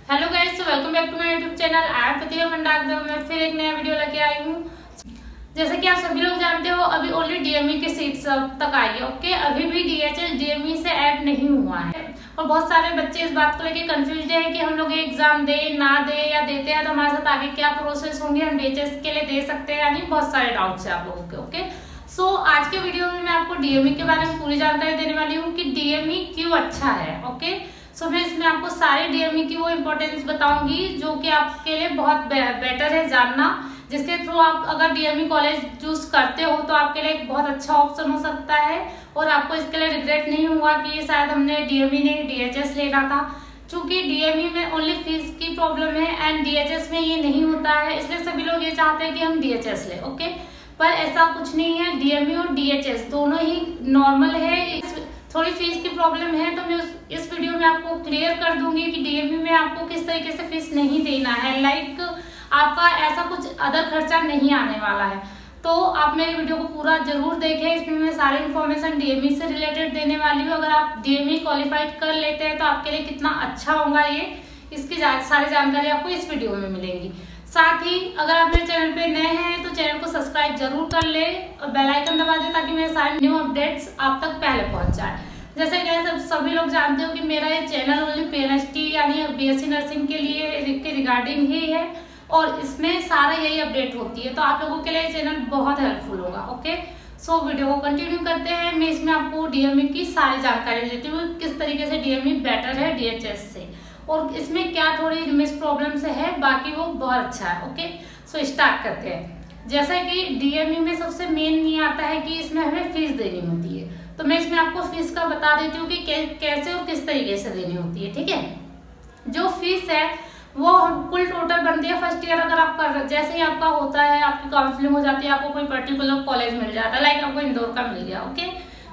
Hello guys, welcome back to my YouTube channel. I am Pratibha Bhandar. मैं फिर एक नया वीडियो लेके आई हूँ। जैसे कि आप सभी लोग जानते हो, अभी ओनली डीएमई की सीट्स तक आई है। ओके, अभी भी डीएचएस डीएमई से ऐड नहीं हुआ है और बहुत सारे बच्चे इस बात को लेके कंफ्यूज है कि हम लोग एग्जाम दे ना दे, या देते हैं तो हमारे साथ आगे क्या प्रोसेस होंगे, हम डीएचएस के लिए दे सकते हैं या नहीं। बहुत सारे डाउट्स है आप लोगों के। ओके, सो आज के वीडियो में मैं आपको डीएमई के बारे में पूरी जानकारी देने वाली हूँ कि डीएमई क्यों अच्छा है। ओके, सो मैं इसमें आपको सारे डीएमई की वो इम्पोर्टेंस बताऊंगी जो कि आपके लिए बहुत बेटर है जानना, जिसके थ्रू आप अगर डीएमई कॉलेज चूज करते हो तो आपके लिए एक बहुत अच्छा ऑप्शन हो सकता है और आपको इसके लिए रिग्रेट नहीं हुआ कि शायद हमने डीएमई नहीं डीएचएस लेना था। क्योंकि डीएमई में ओनली फीस की प्रॉब्लम है एंड डीएचएस में ये नहीं होता है, इसलिए सभी लोग ये चाहते हैं कि हम डीएचएस ले। ओके, पर ऐसा कुछ नहीं है। डीएमई और डीएचएस दोनों ही नॉर्मल है। थोड़ी फीस की प्रॉब्लम है तो मैं इस वीडियो में आपको क्लियर कर दूंगी कि डीएमई में आपको किस तरीके से फीस नहीं देना है। लाइक आपका ऐसा कुछ अदर खर्चा नहीं आने वाला है, तो आप मेरी वीडियो को पूरा जरूर देखें। इसमें मैं सारी इन्फॉर्मेशन डीएमई से रिलेटेड देने वाली हूँ। अगर आप डीएमई क्वालिफाइड कर लेते हैं तो आपके लिए कितना अच्छा होगा ये, इसकी सारी जानकारी आपको इस वीडियो में मिलेंगी। साथ ही अगर आप मेरे चैनल पे नए हैं तो चैनल को सब्सक्राइब जरूर कर ले और बेल आइकन दबा दे ताकि मेरे सारे न्यू अपडेट्स आप तक पहले पहुंच जाए। जैसे कि सभी लोग जानते हो कि मेरा ये चैनल ओनली पीएनएसटी यानी बीएससी नर्सिंग के लिए के रिगार्डिंग ही है और इसमें सारा यही अपडेट होती है, तो आप लोगों के लिए चैनल बहुत हेल्पफुल होगा। ओके, सो वीडियो को कंटिन्यू करते हैं। मैं इसमें आपको डीएमई की सारी जानकारी देती हूँ, किस तरीके से डीएमई बेटर है डीएचएस से और इसमें क्या थोड़ी मिस प्रॉब्लम से है, बाकी वो बहुत अच्छा है। ओके, सो स्टार्ट करते हैं। जैसा कि डीएमई में सबसे मेन ये आता है कि इसमें हमें फीस देनी होती है, तो मैं इसमें आपको फीस का बता देती हूँ कि कैसे और किस तरीके से देनी होती है। ठीक है, जो फीस है वो कुल टोटल बनती है फर्स्ट ईयर अगर आप कर, जैसे ही आपका होता है आपकी काउंसलिंग हो जाती है, आपको कोई पर्टिकुलर कॉलेज मिल जाता है, लाइक आपको इंदौर का मिल गया। ओके,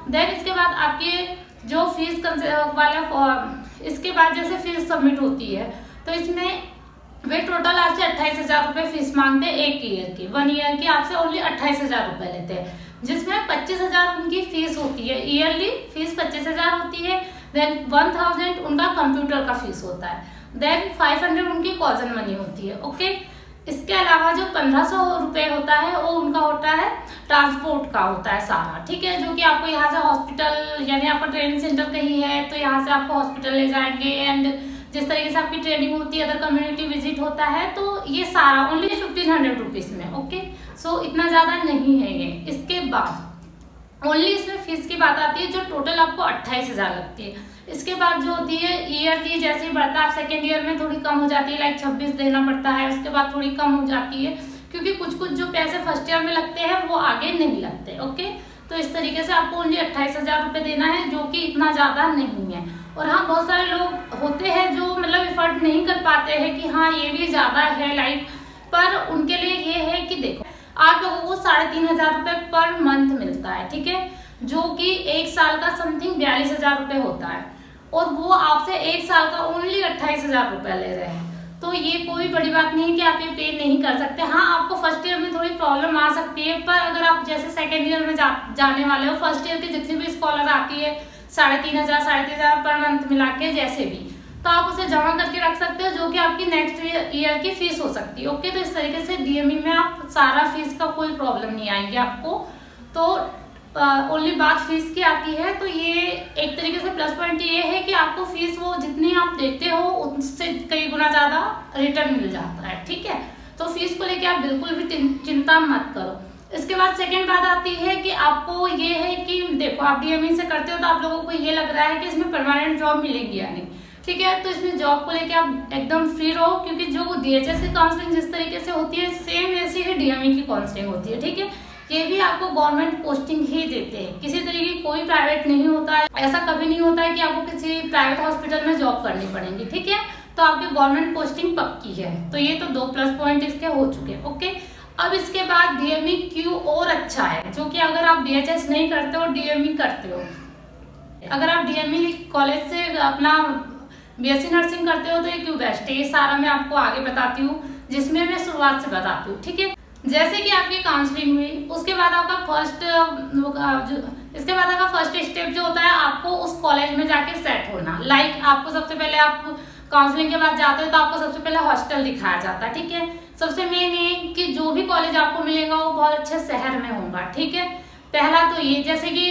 देन इसके बाद आपकी जो फीस वाला इसके बाद जैसे फीस सबमिट होती है तो इसमें वे टोटल आपसे 28,000 रुपए फीस मांगते हैं एक ईयर की। 1 ईयर की आपसे ओनली 28,000 रुपए लेते हैं, जिसमें 25,000 उनकी फीस होती है। ईयरली फीस 25,000 होती है। देन 1,000 उनका कंप्यूटर का फीस होता है। देन 500 उनकी कॉजन मनी होती है। ओके, इसके अलावा जो 1,500 रुपए होता है वो उनका होता है ट्रांसपोर्ट का होता है सारा। ठीक है, जो कि आपको यहाँ से हॉस्पिटल यानी आपका ट्रेनिंग सेंटर कहीं है तो यहाँ से आपको हॉस्पिटल ले जाएंगे एंड जिस तरीके से आपकी ट्रेनिंग होती है, अदर कम्युनिटी विजिट होता है, तो ये सारा ओनली 1,500 रुपीज में। ओके, सो इतना ज्यादा नहीं है ये। इसके बाद ओनली इसमें फीस की बात आती है जो टोटल आपको 28,000 लगती है। इसके बाद जो होती है ईयरली जैसे ही बढ़ता है, सेकेंड ईयर में थोड़ी कम हो जाती है, लाइक 26 देना पड़ता है। उसके बाद थोड़ी कम हो जाती है क्योंकि कुछ जो पैसे फर्स्ट ईयर में लगते हैं वो आगे नहीं लगते। ओके, तो इस तरीके से आपको ओनली 28,000 रुपए देना है, जो कि इतना ज्यादा नहीं है। और हाँ, बहुत सारे लोग होते हैं जो मतलब एफर्ट नहीं कर पाते हैं कि हाँ ये भी ज्यादा है लाइक, पर उनके लिए ये है कि देखो आप लोगों को 3,500 रुपए पर मंथ मिलता है। ठीक है, जो कि एक साल का समथिंग 42,000 रुपए होता है और वो आपसे एक साल का ओनली 28,000 रुपए ले रहे हैं। तो ये कोई बड़ी बात नहीं है कि आप ये पे नहीं कर सकते। हाँ, आपको फर्स्ट ईयर में थोड़ी प्रॉब्लम आ सकती है, पर अगर आप जैसे सेकेंड ईयर में जाने वाले हो, फर्स्ट ईयर की जितनी भी स्कॉलर आती है 3,500 पर मंथ मिला के जैसे भी, तो आप उसे जमा करके रख सकते हो, जो कि आपकी नेक्स्ट ईयर की फीस हो सकती है। ओके, तो इस तरीके से डीएमई में आप सारा फीस का कोई प्रॉब्लम नहीं आएंगे आपको। तो ओनली बात फीस की आती है, तो ये एक तरीके से प्लस पॉइंट ये है कि आपको फीस वो जितनी आप देते हो उससे कई गुना ज्यादा रिटर्न मिल जाता है। ठीक है, तो फीस को लेके आप बिल्कुल भी चिंता मत करो। इसके बाद सेकेंड बात आती है कि आपको ये है कि देखो आप डीएमई से करते हो तो आप लोगों को ये लग रहा है कि इसमें परमानेंट जॉब मिलेगी या नहीं। ठीक है, तो इसमें जॉब को लेके आप एकदम फ्री रहो, क्योंकि जो डीएचएस की काउंसलिंग जिस तरीके से होती है सेम ऐसी ही डीएमई की काउंसलिंग होती है। ठीक है, ये भी आपको गवर्नमेंट पोस्टिंग ही देते हैं, किसी तरीके की कोई प्राइवेट नहीं होता है। ऐसा कभी नहीं होता है कि आपको किसी प्राइवेट हॉस्पिटल में जॉब करनी पड़ेगी। ठीक है, तो आपकी गवर्नमेंट पोस्टिंग पक्की है। तो ये तो 2 प्लस पॉइंट इसके हो चुके। ओके, अब इसके बाद डीएमई क्यों और अच्छा है, जो कि अगर आप डीएचएस नहीं करते हो डीएमई करते हो, अगर आप डीएमई कॉलेज से अपना बीएससी नर्सिंग करते हो तो ये क्यों बेस्ट है, ये सारा मैं आपको आगे बताती हूँ, जिसमें मैं शुरुआत से बताती हूँ। ठीक है, जैसे कि आपकी काउंसलिंग हुई उसके बाद आपका फर्स्ट स्टेप जो होता है आपको उस कॉलेज में जाके सेट होना। लाइक आपको सबसे पहले आप काउंसलिंग के बाद जाते हो तो आपको सबसे पहले हॉस्टल दिखाया जाता है, ठीक है। सबसे मेन ये कि जो भी कॉलेज आपको मिलेगा वो बहुत अच्छे शहर में होगा, ठीक है। पहला तो ये, जैसे कि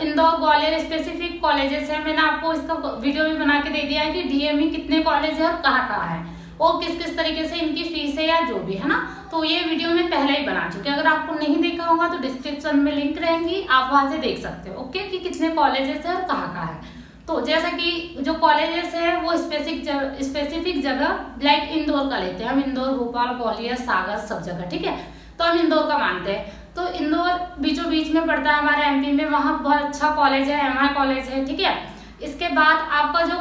इंदौर ग्वालियर स्पेसिफिक कॉलेजेस है, मैंने आपको इसका वीडियो भी बना के दे दिया है कि डीएमई कितने कॉलेज है और कहाँ कहाँ है और किस किस तरीके से इनकी फीस है या जो भी है ना, तो ये वीडियो मैं पहले ही बना चुकी हूँ। अगर आपको नहीं देखा होगा तो डिस्क्रिप्शन में लिंक रहेंगी, आप वहां से देख सकते हो, ओके, कि कितने कॉलेजेस है और कहाँ कहाँ है। तो जैसा कि जो कॉलेजेस है वो स्पेसिफिक जगह लाइक इंदौर का लेते हैं हम, इंदौर, भोपाल, ग्वालियर, सागर, सब जगह, ठीक है। तो हम इंदौर का मानते हैं, तो इंदौर बीचों बीच में पड़ता है हमारे एमपी में, वहाँ बहुत अच्छा कॉलेज है, एमआई कॉलेज है, ठीक है। इसके बाद आपका जो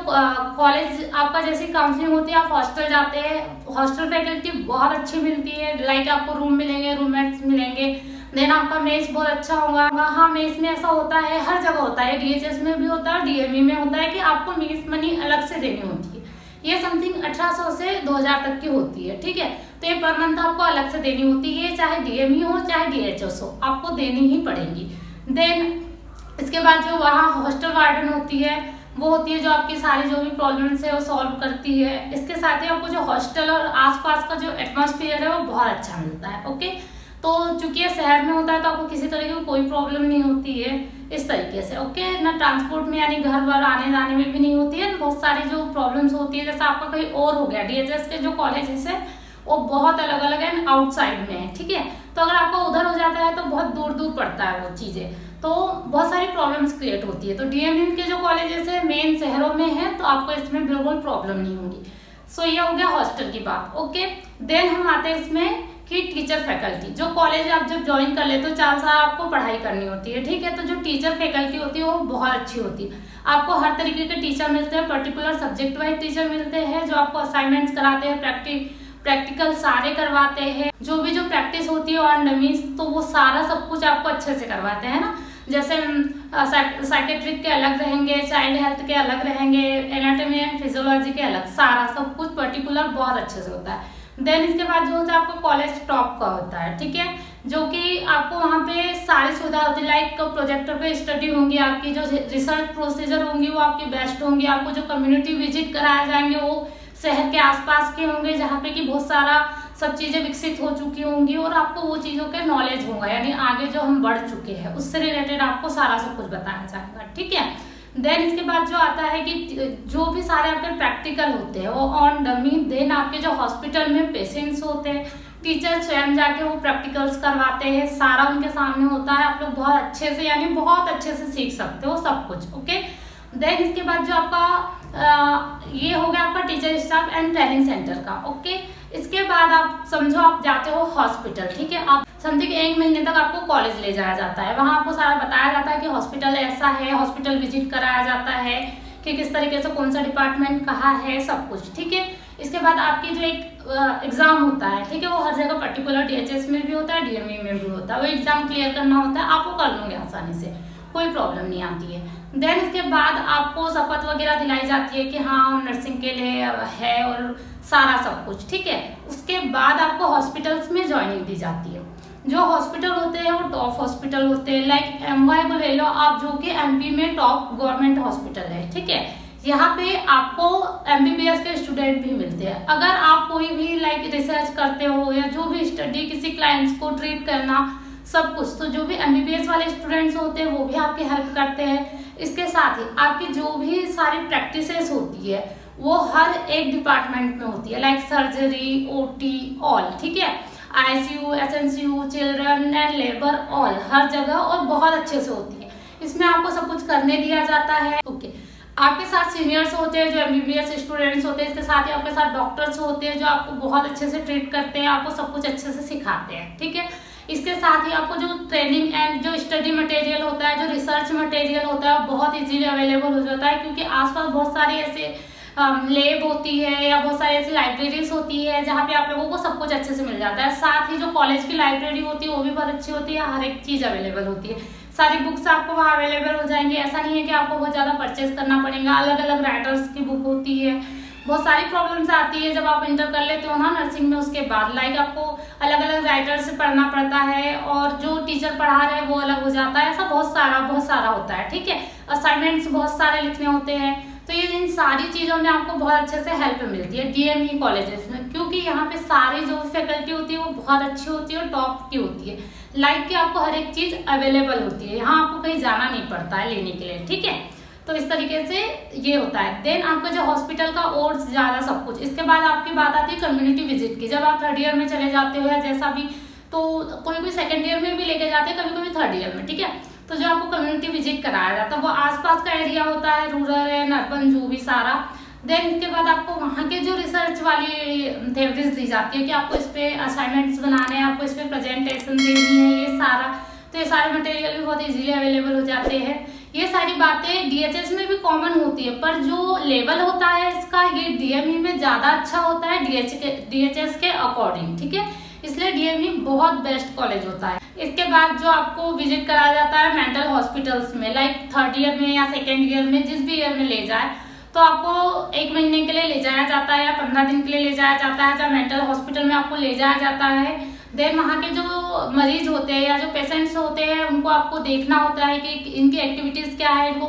कॉलेज, आपका जैसी काउंसलिंग होती है आप हॉस्टल जाते हैं, हॉस्टल फैकल्टी बहुत अच्छी मिलती है, लाइक आपको रूम मिलेंगे, रूममेट्स मिलेंगे, देन आपका मेस बहुत अच्छा होगा। हाँ, मेस में ऐसा होता है, हर जगह होता है, डीएचएस में भी होता है, डीएमई में होता है कि आपको मेस मनी अलग से देनी होती है। ये समथिंग 1800 से 2000 तक की होती है, ठीक है। तो ये पर मंथ आपको अलग से देनी होती है, चाहे डीएमई हो चाहे डीएचएस हो, आपको देनी ही पड़ेगी। देन इसके बाद जो वहाँ हॉस्टल वार्डन होती है वो होती है जो आपकी सारी जो भी प्रॉब्लम्स है वो सॉल्व करती है। इसके साथ ही आपको जो हॉस्टल और आसपास का जो एटमॉस्फेयर है वो बहुत अच्छा मिलता है, ओके। तो चूंकि ये शहर में होता है तो आपको किसी तरीके की कोई प्रॉब्लम नहीं होती है इस तरीके से, ओके ना। ट्रांसपोर्ट में यानी घर बार आने जाने में भी नहीं होती है, बहुत सारी जो प्रॉब्लम्स होती है, जैसे आपका कहीं और हो गया, डीएचएस के जो कॉलेजेस है वो बहुत अलग अलग है, आउटसाइड में है, ठीक है। तो अगर आपका उधर हो जाता है तो बहुत दूर दूर पड़ता है वो चीजें, तो बहुत सारी प्रॉब्लम्स क्रिएट होती है। तो डीएमयू के जो कॉलेजेस है मेन शहरों में है तो आपको इसमें बिल्कुल प्रॉब्लम नहीं होगी। सो ये हो गया हॉस्टल की बात, ओके। देन हम आते हैं इसमें कि टीचर फैकल्टी, जो कॉलेज आप जब ज्वाइन कर लेते हो 4 साल आपको पढ़ाई करनी होती है, ठीक है। तो जो टीचर फैकल्टी होती है वो बहुत अच्छी होती है, आपको हर तरीके के टीचर मिलते हैं, पर्टिकुलर सब्जेक्ट वाइज टीचर मिलते हैं जो आपको असाइनमेंट्स कराते हैं, प्रैक्टिकल सारे करवाते हैं, जो भी जो प्रैक्टिस होती है ऑन डमीज तो वो सारा सब कुछ आपको अच्छे से करवाते हैं ना। जैसे साइकेट्रिक के अलग रहेंगे, चाइल्ड हेल्थ के अलग रहेंगे, एनाटॉमी एंड फिजियोलॉजी के अलग, सारा सब कुछ पर्टिकुलर बहुत अच्छे से होता है। देन इसके बाद जो होता है आपको कॉलेज टॉप का होता है, ठीक है, जो कि आपको वहाँ पे सारी सुविधा होती है, लाइक प्रोजेक्टर पे स्टडी होंगी, आपकी जो रिसर्च प्रोसीजर होंगी वो आपकी बेस्ट होंगी, आपको जो कम्युनिटी विजिट कराए जाएंगे वो शहर के आसपास के होंगे जहाँ पे कि बहुत सारा सब चीजें विकसित हो चुकी होंगी और आपको वो चीजों के नॉलेज होगा, यानी आगे जो हम बढ़ चुके हैं उससे रिलेटेड आपको सारा सब कुछ बताया जाएगा, ठीक है। देन इसके बाद जो आता है कि जो भी सारे आपके प्रैक्टिकल होते हैं वो ऑन डमी। देन आपके जो हॉस्पिटल में पेशेंट्स होते हैं, टीचर स्वयं जाके वो प्रैक्टिकल्स करवाते हैं, सारा उनके सामने होता है, आप लोग बहुत अच्छे से यानी बहुत अच्छे से सीख सकते हो सब कुछ, ओके। देन इसके बाद जो आपका ये हो गया आपका teacher staff and training centre का, ओके। इसके बाद आप समझो आप जाते हो हॉस्पिटल, ठीक है, आप समथिंग 1 महीने तक आपको कॉलेज ले जाया जाता है, वहां आपको सारा बताया जाता है कि हॉस्पिटल ऐसा है, हॉस्पिटल विजिट कराया जाता है कि किस तरीके से कौन सा डिपार्टमेंट कहाँ है, सब कुछ, ठीक है। इसके बाद आपकी जो एक एग्जाम होता है, ठीक है, वो हर जगह पर्टिकुलर डीएचएस में भी होता है, डीएमई में भी होता है, वो एग्जाम क्लियर करना होता है, आप वो कर लोगे आसानी से, कोई प्रॉब्लम नहीं आती है। देन इसके बाद आपको शपथ वगैरह दिलाई जाती है कि हाँ नर्सिंग के लिए है और सारा सब कुछ, ठीक है। उसके बाद आपको हॉस्पिटल्स में ज्वाइनिंग दी जाती है। जो हॉस्पिटल होते हैं वो टॉप हॉस्पिटल होते हैं, लाइक एमवाई को ले लो आप, जो कि एमपी में टॉप गवर्नमेंट हॉस्पिटल है, ठीक है। यहाँ पे आपको एमबीबीएस के स्टूडेंट भी मिलते हैं। अगर आप कोई भी लाइक रिसर्च करते हो या जो भी स्टडी, किसी क्लाइंट्स को ट्रीट करना, सब कुछ, तो जो भी एमबीबीएस वाले स्टूडेंट्स होते हैं वो भी आपकी हेल्प करते हैं। इसके साथ ही आपकी जो भी सारी प्रैक्टिसेस होती है वो हर एक डिपार्टमेंट में होती है, लाइक सर्जरी, ओटी, ऑल, ठीक है, ICU, SNCU, children and labour, all, हर जगह और बहुत अच्छे से होती है। इसमें आपको सब कुछ करने दिया जाता है, ओके। आपके साथ सीनियर्स होते हैं जो एमबीबीएस स्टूडेंट्स होते हैं, इसके साथ ही आपके साथ डॉक्टर्स होते हैं जो आपको बहुत अच्छे से ट्रीट करते हैं, आपको सब कुछ अच्छे से सिखाते हैं, ठीक है। इसके साथ ही आपको जो ट्रेनिंग एंड जो स्टडी मटेरियल होता है, जो रिसर्च मटेरियल होता है, वो बहुत इजीली अवेलेबल हो जाता है, क्योंकि आसपास बहुत सारी ऐसे लैब होती है या बहुत सारी ऐसी लाइब्रेरीज होती है जहाँ पे आप लोगों को सब कुछ अच्छे से मिल जाता है। साथ ही जो कॉलेज की लाइब्रेरी होती है वो भी बहुत अच्छी होती है, हर एक चीज अवेलेबल होती है, सारी बुक्स आपको वहाँ अवेलेबल हो जाएंगी। ऐसा नहीं है कि आपको बहुत ज्यादा परचेज करना पड़ेगा, अलग अलग राइटर्स की बुक होती है। बहुत सारी प्रॉब्लम्स आती है जब आप इंटर कर लेते हो ना नर्सिंग में, उसके बाद लाइक आपको अलग अलग राइटर से पढ़ना पड़ता है और जो टीचर पढ़ा रहे हैं वो अलग हो जाता है, ऐसा बहुत सारा होता है, ठीक है। असाइनमेंट्स बहुत सारे लिखने होते हैं, तो ये इन सारी चीज़ों में आपको बहुत अच्छे से हेल्प मिलती है डीएमई कॉलेजेस में, क्योंकि यहाँ पे सारी जो फैकल्टी होती है वो बहुत अच्छी होती है और टॉप की होती है। लाइक कि आपको हर एक चीज़ अवेलेबल होती है, यहाँ आपको कहीं जाना नहीं पड़ता है लेने के लिए, ठीक है। तो इस तरीके से ये होता है। देन आपका जो हॉस्पिटल का और ज़्यादा सब कुछ। इसके बाद आपकी बात आती है कम्युनिटी विजिट की। जब आप 3rd ईयर में चले जाते हो या जैसा भी, तो कोई 2nd ईयर में भी लेके जाते हैं, कभी कभी 3rd ईयर में, ठीक है। तो जो आपको कम्युनिटी विजिट कराया जाता है वो आसपास का एरिया होता है, रूरल है, अर्बन, जो भी सारा। देन इसके बाद आपको वहाँ के जो रिसर्च वाली थ्योरीज दी जाती है कि आपको इस पे असाइनमेंट्स बनाने हैं, आपको इस पे प्रेजेंटेशन देनी है, ये सारा। तो ये सारे मटेरियल भी बहुत इजीली अवेलेबल हो जाते हैं। ये सारी बातें डीएचएस में भी कॉमन होती है, पर जो लेवल होता है इसका ये डीएमई में ज़्यादा अच्छा होता है डीएचएस के अकॉर्डिंग, ठीक है। इसलिए डीएमई बहुत बेस्ट कॉलेज होता है। इसके बाद जो आपको विजिट कराया जाता है मेंटल हॉस्पिटल्स में, लाइक 3rd ईयर में या 2nd ईयर में, जिस भी ईयर में ले जाए, तो आपको 1 महीने के लिए ले जाया जाता है या 15 दिन के लिए ले जाया जाता है, जब मेंटल हॉस्पिटल में आपको ले जाया जाता है। देन वहाँ के जो मरीज होते हैं या जो पेशेंट्स होते हैं उनको आपको देखना होता है कि इनकी एक्टिविटीज क्या है, इनको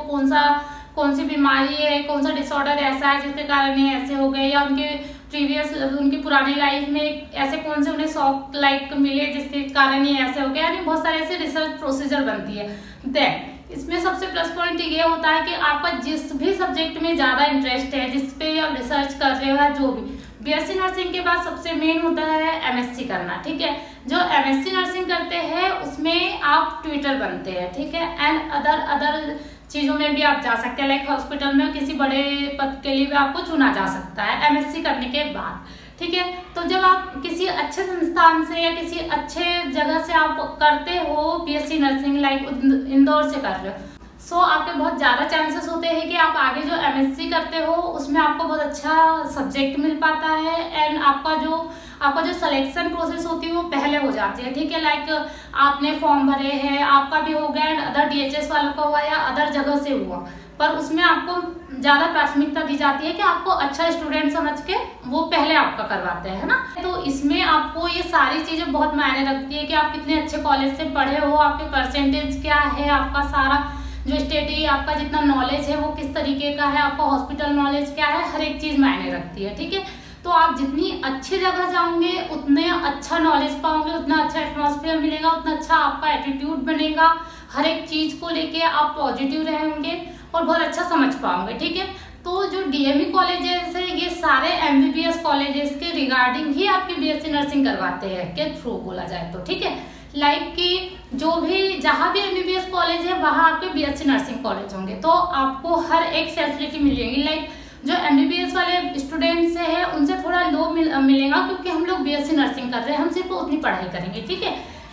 कौन सी बीमारी है, कौन सा डिसऑर्डर ऐसा है जिसके कारण ये ऐसे हो गए, या उनकी पुरानी लाइफ में ऐसे कौन से उन्हें शॉक लाइक मिले जिसके कारण ये ऐसे हो गए, यानी बहुत सारे ऐसे रिसर्च प्रोसीजर बनती है। देन इसमें सबसे प्लस पॉइंट ये होता है कि आपका जिस भी सब्जेक्ट में ज़्यादा इंटरेस्ट है, जिस पे आप रिसर्च कर रहे हो या जो भी, बीएससी नर्सिंग के बाद सबसे मेन होता है एमएससी करना, ठीक है। जो एमएससी नर्सिंग करते हैं उसमें आप ट्यूटर बनते हैं, ठीक है। एंड अदर चीज़ों में भी आप जा सकते हैं, लाइक हॉस्पिटल में किसी बड़े पद के लिए भी आपको चुना जा सकता है एमएससी करने के बाद, ठीक है। तो जब आप किसी अच्छे संस्थान से या किसी अच्छे जगह से आप करते हो बीएससी नर्सिंग, लाइक इंदौर से कर रहे हो, सो आपके बहुत ज़्यादा चांसेस होते हैं कि आप आगे जो एमएससी करते हो उसमें आपको बहुत अच्छा सब्जेक्ट मिल पाता है। एंड आपका जो सिलेक्शन प्रोसेस होती है वो पहले हो जाती है, ठीक है। लाइक आपने फॉर्म भरे हैं, आपका भी हो गया, एंड अदर डीएचएस वालों का हुआ या अदर जगह से हुआ, पर उसमें आपको ज़्यादा प्राथमिकता दी जाती है कि आपको अच्छा स्टूडेंट समझ के वो पहले आपका करवाते हैं, है ना। तो इसमें आपको ये सारी चीज़ें बहुत मायने रखती है कि आप कितने अच्छे कॉलेज से पढ़े हो, आपके परसेंटेज क्या है, आपका सारा जो स्टडी, आपका जितना नॉलेज है वो किस तरीके का है, आपका हॉस्पिटल नॉलेज क्या है, हर एक चीज़ मायने रखती है, ठीक है। तो आप जितनी अच्छी जगह जाओगे उतने अच्छा नॉलेज पाओगे, उतना अच्छा एटमॉस्फेयर मिलेगा, उतना अच्छा आपका एटीट्यूड बनेगा, हर एक चीज़ को लेके आप पॉजिटिव रहेंगे और बहुत अच्छा समझ पाओगे, ठीक है। तो जो डीएमई कॉलेजेस है ये सारे एमबीबीएस कॉलेजेस के रिगार्डिंग ही आपकी बीएससी नर्सिंग करवाते हैं के थ्रू बोला जाए तो, ठीक है। लाइक कि जो भी जहाँ भी एमबीबीएस कॉलेज है वहाँ आपके बीएससी नर्सिंग कॉलेज होंगे, तो आपको हर एक फैसिलिटी मिलेगी। लाइक जो एमबीबीएस वाले स्टूडेंट्स हैं उनसे थोड़ा लो मिलेगा, क्योंकि हम लोग बीएससी नर्सिंग कर रहे हैं, हम सिर्फ उतनी पढ़ाई करेंगे, ठीक है।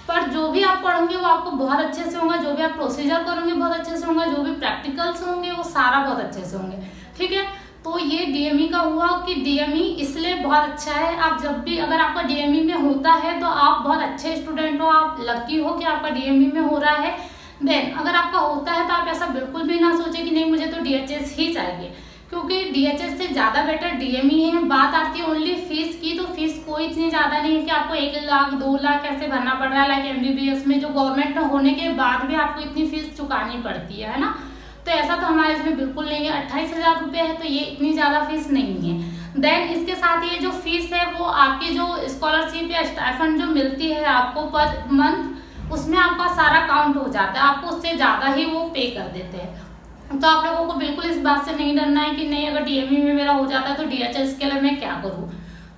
पर जो भी आप पढ़ोगे वो आपको बहुत अच्छे से होगा, जो भी आप प्रोसीजर करोगे बहुत अच्छे से होगा, जो भी प्रैक्टिकल्स होंगे वो सारा बहुत अच्छे से होंगे, ठीक है। तो ये डीएमई का हुआ कि डीएमई इसलिए बहुत अच्छा है। आप जब भी अगर आपका डीएमई में होता है तो आप बहुत अच्छे स्टूडेंट हो, आप लकी हो कि आपका डीएमई में हो रहा है। देन अगर आपका होता है तो आप ऐसा बिल्कुल भी ना सोचे कि नहीं मुझे तो डीएचएस ही चाहिए, क्योंकि डीएचएस से ज़्यादा बेटर डीएमई है। बात आती है ओनली फीस की, तो फीस कोई इतनी ज़्यादा नहीं है कि आपको 1 लाख 2 लाख ऐसे भरना पड़ रहा है। लाइक एमबीबीएस में जो गवर्नमेंट होने के बाद भी आपको इतनी फीस चुकानी पड़ती है ना। तो ऐसा तो हमारे इसमें बिल्कुल नहीं है। 28,000 रुपये है तो ये इतनी ज़्यादा फीस नहीं है। देन इसके साथ ये जो फीस है वो आपकी जो स्कॉलरशिप या स्टाइफंड जो मिलती है आपको पर मंथ, उसमें आपका सारा काउंट हो जाता है, आपको उससे ज़्यादा ही वो पे कर देते हैं। तो आप लोगों को बिल्कुल इस बात से नहीं डरना है कि नहीं अगर डीएमई में मेरा हो जाता है तो डीएचएस के लिए मैं क्या करूँ।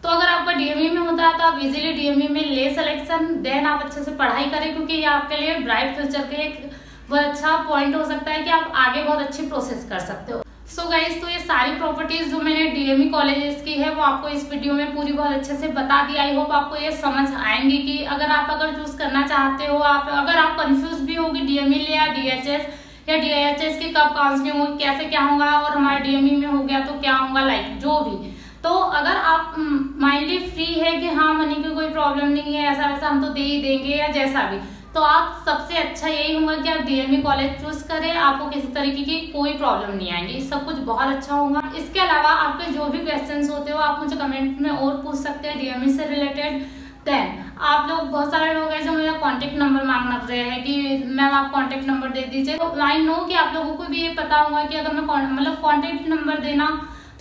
तो अगर आपका डीएमई में होता है तो आप इजीली डीएमई में ले सिलेक्शन, देन आप अच्छे से पढ़ाई करें, क्योंकि ये आपके लिए ब्राइट फ्यूचर के एक बहुत अच्छा पॉइंट हो सकता है कि आप आगे बहुत अच्छी प्रोसेस कर सकते हो। सो गाइज, तो ये सारी प्रॉपर्टीज जो मैंने डीएमई कॉलेजेस की है वो आपको इस वीडियो में पूरी बहुत अच्छे से बता दी। आई होप आपको ये समझ आएंगी कि अगर चूज करना चाहते हो, अगर आप कंफ्यूज भी होगी डीएमई ले या डीएचएस की कब काउंसलिंग होगी, कैसे क्या होगा, और हमारा डीएमई में हो गया तो क्या होगा, लाइक जो भी। तो अगर आप माइंडली फ्री है कि हाँ मनी की कोई प्रॉब्लम नहीं है, ऐसा वैसा हम तो दे ही देंगे या जैसा भी, तो आप सबसे अच्छा यही होगा कि आप डीएमई कॉलेज चूज करें। आपको किसी तरीके की कोई प्रॉब्लम नहीं आएगी, सब कुछ बहुत अच्छा होगा। इसके अलावा आपके जो भी क्वेश्चंस होते हो आप मुझे कमेंट में और पूछ सकते हैं डीएमई से रिलेटेड। देन आप लोग बहुत सारे लोग हैं जो मुझे कांटेक्ट नंबर मांग रहे हैं कि मैम आप कांटेक्ट नंबर दे दीजिए। तो आई नो कि आप लोगों को भी ये पता होगा कि अगर मैं कांटेक्ट नंबर देना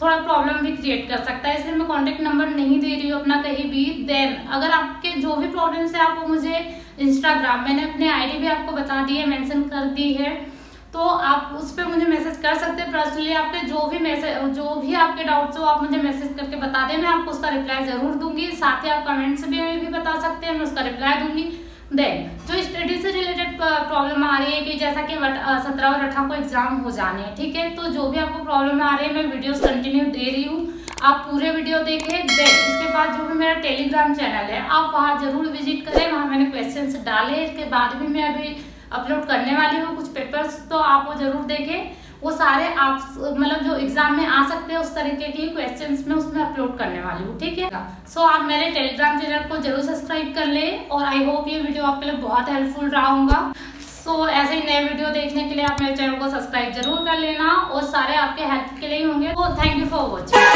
थोड़ा प्रॉब्लम भी क्रिएट कर सकता है, इसलिए मैं कांटेक्ट नंबर नहीं दे रही हूँ अपना कहीं भी। देन अगर आपके जो भी प्रॉब्लम्स है आप मुझे इंस्टाग्राम, मैंने अपनी आईडी भी आपको बता दी है, मेंशन कर दी है, तो आप उस पर मुझे मैसेज कर सकते हैं पर्सनली। आपके जो भी आपके डाउट्स हो आप मुझे मैसेज करके बता दें, मैं आपको उसका रिप्लाई जरूर दूंगी। साथ ही आप कमेंट्स भी बता सकते हैं, मैं उसका रिप्लाई दूंगी। देन जो स्टडी से रिलेटेड प्रॉब्लम आ रही है कि जैसा कि 17 और 18 को एग्जाम हो जाने हैं, ठीक है, तो जो भी आपको प्रॉब्लम आ रही है मैं वीडियोस कंटिन्यू दे रही हूँ, आप पूरे वीडियो देखें। देन इसके बाद जो भी मेरा टेलीग्राम चैनल है आप वहाँ जरूर विजिट करें, वहाँ मैंने क्वेश्चंस डाले, इसके बाद भी मैं अभी अपलोड करने वाली हूँ कुछ पेपर्स, तो आप वो जरूर देखें। वो सारे आप जो एग्जाम में आ सकते हैं उस तरीके के क्वेश्चंस में उसमें अपलोड करने वाली हूँ, ठीक है। सो आप मेरे टेलीग्राम चैनल को जरूर सब्सक्राइब कर ले और आई होप ये वीडियो आपके लिए बहुत हेल्पफुल रहा होगा। सो ऐसे ही नए वीडियो देखने के लिए आप मेरे चैनल को सब्सक्राइब जरूर कर लेना और सारे आपके हेल्प के लिए होंगे। तो थैंक यू फॉर वॉचिंग।